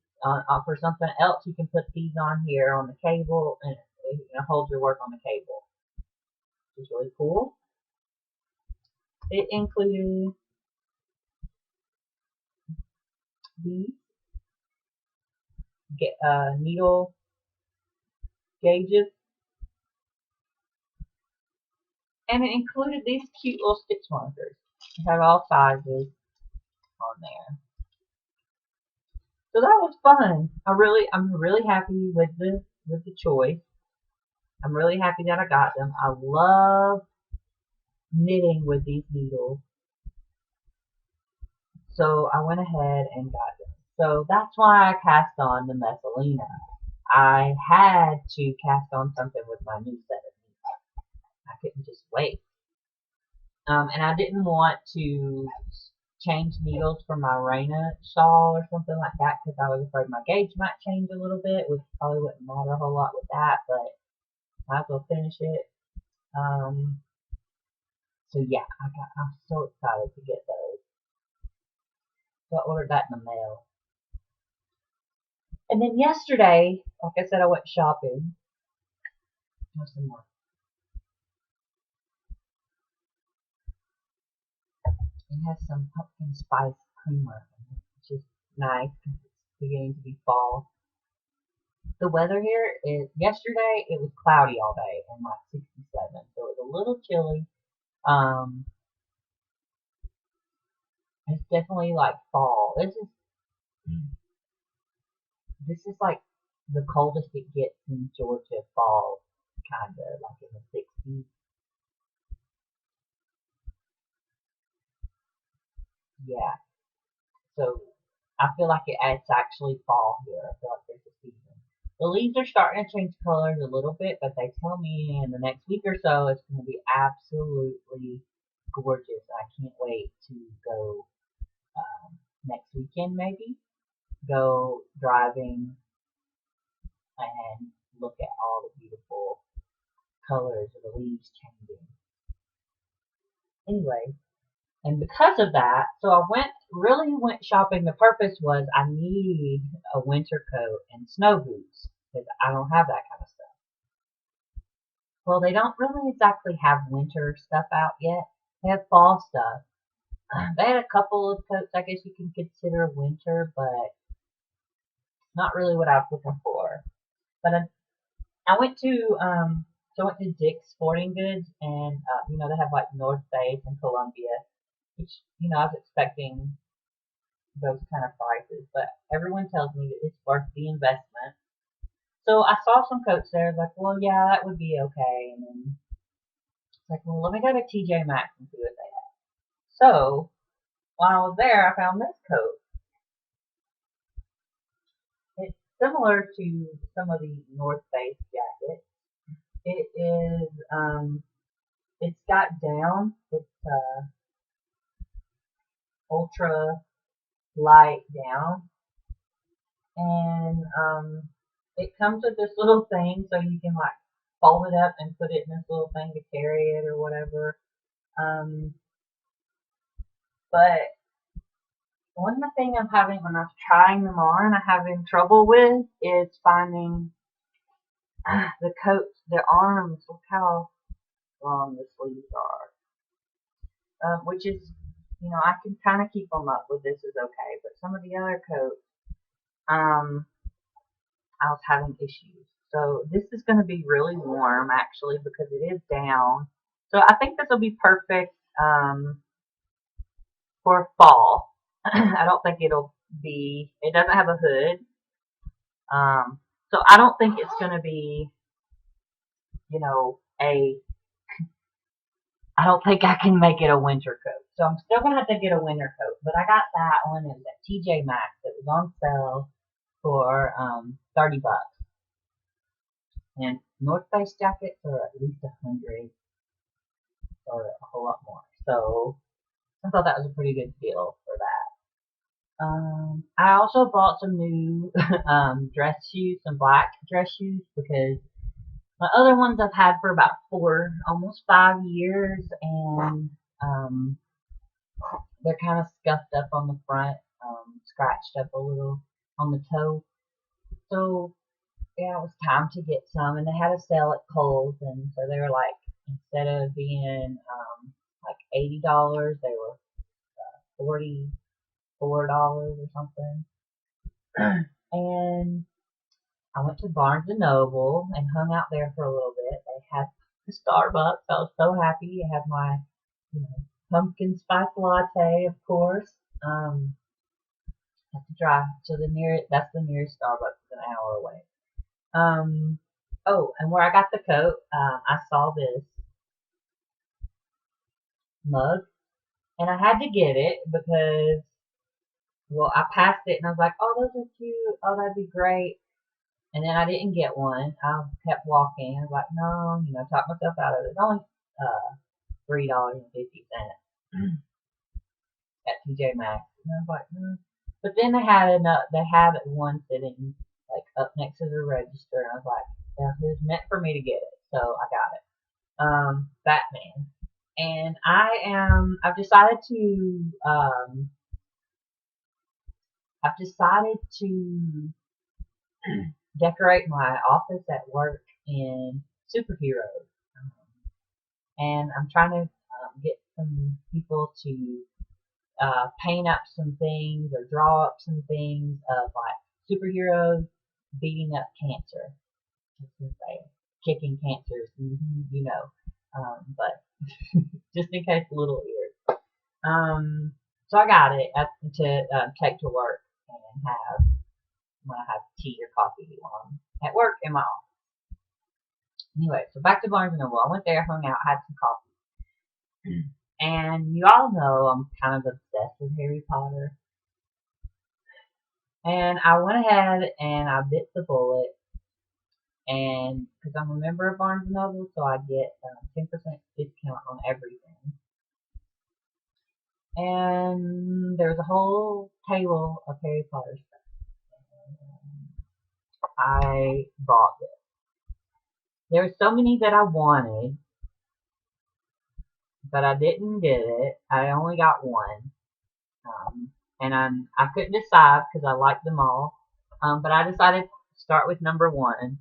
for something else, you can put these on here on the cable, and it holds your work on the cable, which is really cool. It included these. get needle gauges, and it included these cute little stitch markers. It had all sizes on there. So that was fun. I'm really happy with the choice. I'm really happy that I got them. I love knitting with these needles. So I went ahead and got them. So that's why I cast on the Messalina. I had to cast on something with my new set of needles. I couldn't just wait. And I didn't want to change needles for my Raina shawl or something like that because I was afraid my gauge might change a little bit, which probably wouldn't matter a whole lot with that, but might as well finish it. So yeah, I'm so excited to get those. So I ordered that in the mail. And then yesterday, like I said, I went shopping. There's some more. It has some pumpkin spice creamer, which is nice because it's beginning to be fall. The weather here is, yesterday it was cloudy all day and like 67, so it was a little chilly. Um, it's definitely like fall. This is like the coldest it gets in Georgia fall, kind of like in the 60s. Yeah, so I feel like it's actually fall here. I feel like there's a season. The leaves are starting to change colors a little bit, but they tell me in the next week or so it's going to be absolutely gorgeous. I can't wait to go next weekend maybe. Go driving and look at all the beautiful colors of the leaves changing. Anyway, and because of that, so I really went shopping. The purpose was I need a winter coat and snow boots because I don't have that kind of stuff. Well, they don't really exactly have winter stuff out yet. They have fall stuff. They had a couple of coats I guess you can consider winter, but not really what I was looking for. But I went to so I went to Dick's Sporting Goods, and they have like North Face and Columbia, which I was expecting those kind of prices, but everyone tells me that it's worth the investment. So I saw some coats there. I was like, well, yeah, that would be okay. And then it's like, well, let me go to TJ Maxx and see what they have. So while I was there, I found this coat. It's similar to some of the North Face jackets. It is, it's got down. It's ultra light down, and it comes with this little thing so you can like fold it up and put it in this little thing to carry it or whatever. Um, but one thing I'm having when I was trying them on, I'm having trouble with is finding the coats, the arms. Look how long the sleeves are, which is, I can kind of keep them up with this is okay. But some of the other coats, I was having issues. So this is going to be really warm actually because it is down. So I think this will be perfect for fall. I don't think it doesn't have a hood. So I don't think it's going to be, you know, a, I don't think I can make it a winter coat. So I'm still going to have to get a winter coat. But I got that one. It was at TJ Maxx. It was on sale for 30 bucks. And North Face jackets are at least 100 or a whole lot more. So I thought that was a pretty good deal for that. I also bought some new dress shoes, some black dress shoes, because my other ones I've had for about almost 5 years, and um, they're kind of scuffed up on the front, scratched up a little on the toe. So yeah, it was time to get some, and they had a sale at Kohl's, and so they were like, instead of being like $80, they were $44 or something. And I went to Barnes and Noble and hung out there for a little bit. They had Starbucks. I was so happy. I had my, you know, pumpkin spice latte, of course. Have to drive to the nearest. That's the nearest Starbucks, an hour away. Um, oh, and where I got the coat, I saw this mug, and I had to get it because, well, I passed it and I was like, oh, those are cute. Oh, that'd be great. And then I didn't get one. I kept walking. I was like, no, talk myself out of it. It's only $3.50 at TJ Maxx. And I was like, But then they had one sitting like up next to the register, and I was like, yeah, it was meant for me to get it, so I got it. Batman, and I've decided to decorate my office at work in superheroes. And I'm trying to get some people to paint up some things or draw up some things of like superheroes beating up cancer. Just say kicking cancers, but just in case little ears. So I got it to take to work and have when I have tea or coffee at work in my office. Anyway, so back to Barnes and Noble. I went there, hung out, had some coffee. And you all know I'm kind of obsessed with Harry Potter. And I went ahead and I bit the bullet. And because I'm a member of Barnes and Noble, so I get 10% discount on everything. And there's a whole table of Harry Potter stuff. And I bought it. There were so many that I wanted, but I didn't get it. I only got one. And I couldn't decide because I liked them all. But I decided to start with number one.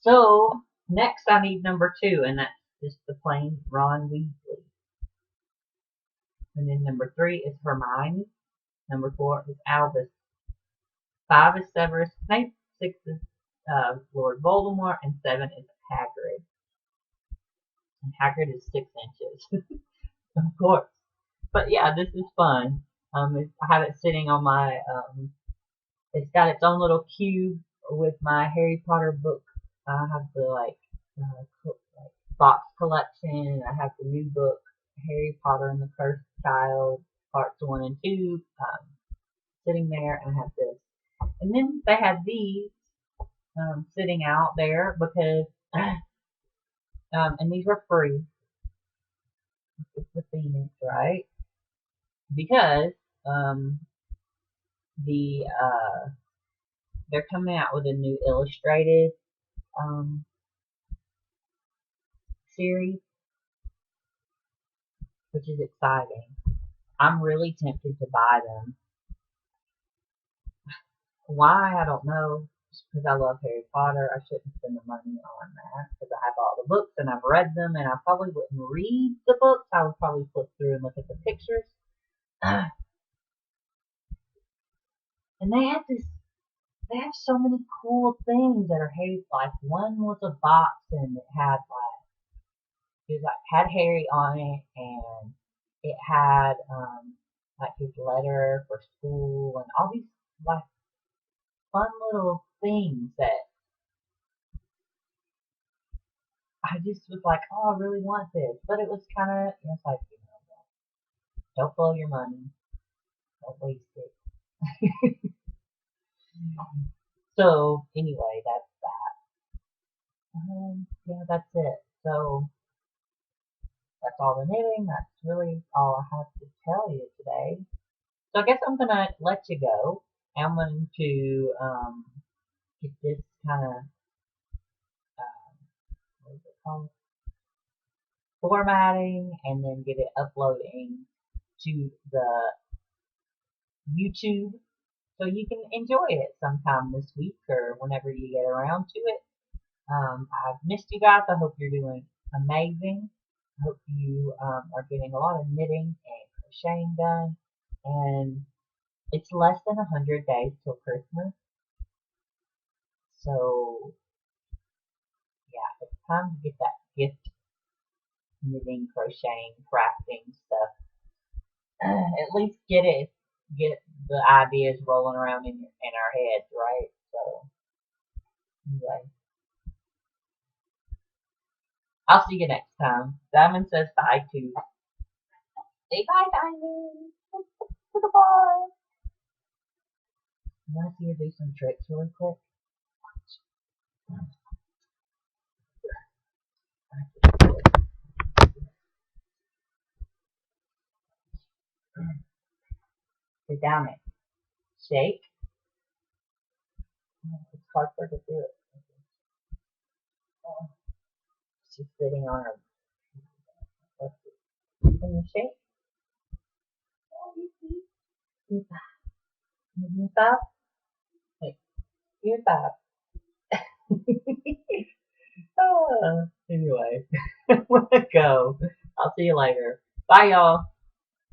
So next I need number two, and that's just the plain Ron Weasley. And then number three is Hermione. Number four is Albus. Five is Severus Snape. Six is Lord Voldemort, and seven is Hagrid. And Hagrid is 6 inches, of course. But yeah, this is fun. I have it sitting on my. It's got its own little cube with my Harry Potter book. I have the box collection. I have the new book, Harry Potter and the Cursed Child, parts 1 and 2, sitting there, and I have this. And then they had these sitting out there because, and these were free. It's the Phoenix, right? Because the they're coming out with a new illustrated series, which is exciting. I'm really tempted to buy them. Why? I don't know. Just because I love Harry Potter, I shouldn't spend the money on that because I have all the books and I've read them, and I probably wouldn't read the books. I would probably flip through and look at the pictures. And they have so many cool things that are Harry. Like one was a box and it had Harry on it, and it had like his letter for school and all these like fun little things that I just was like, oh, I really want this. But it was kind of, it's like, don't blow your money, don't waste it. So anyway, that's that. Yeah, that's it. So that's all the knitting. That's really all I have to tell you today. So I guess I'm gonna let you go. I'm going to get this kind of what is it called? Formatting, and then get it uploading to the YouTube so you can enjoy it sometime this week or whenever you get around to it. I've missed you guys. I hope you're doing amazing. I hope you are getting a lot of knitting and crocheting done. And it's less than 100 days till Christmas. So yeah, it's time to get that gift knitting, crocheting, crafting stuff. At least get the ideas rolling around in our heads, right? So anyway, I'll see you next time. Diamond says bye too. Say bye, Diamond. Goodbye. You want to see her do some tricks really quick? Sit down and shake. It's hard for her to do it. She's sitting on her. Let's see. Can you shake? Oh, you see? You stop. Hey, you stop. Anyway, I'm gonna go. I'll see you later. Bye, y'all.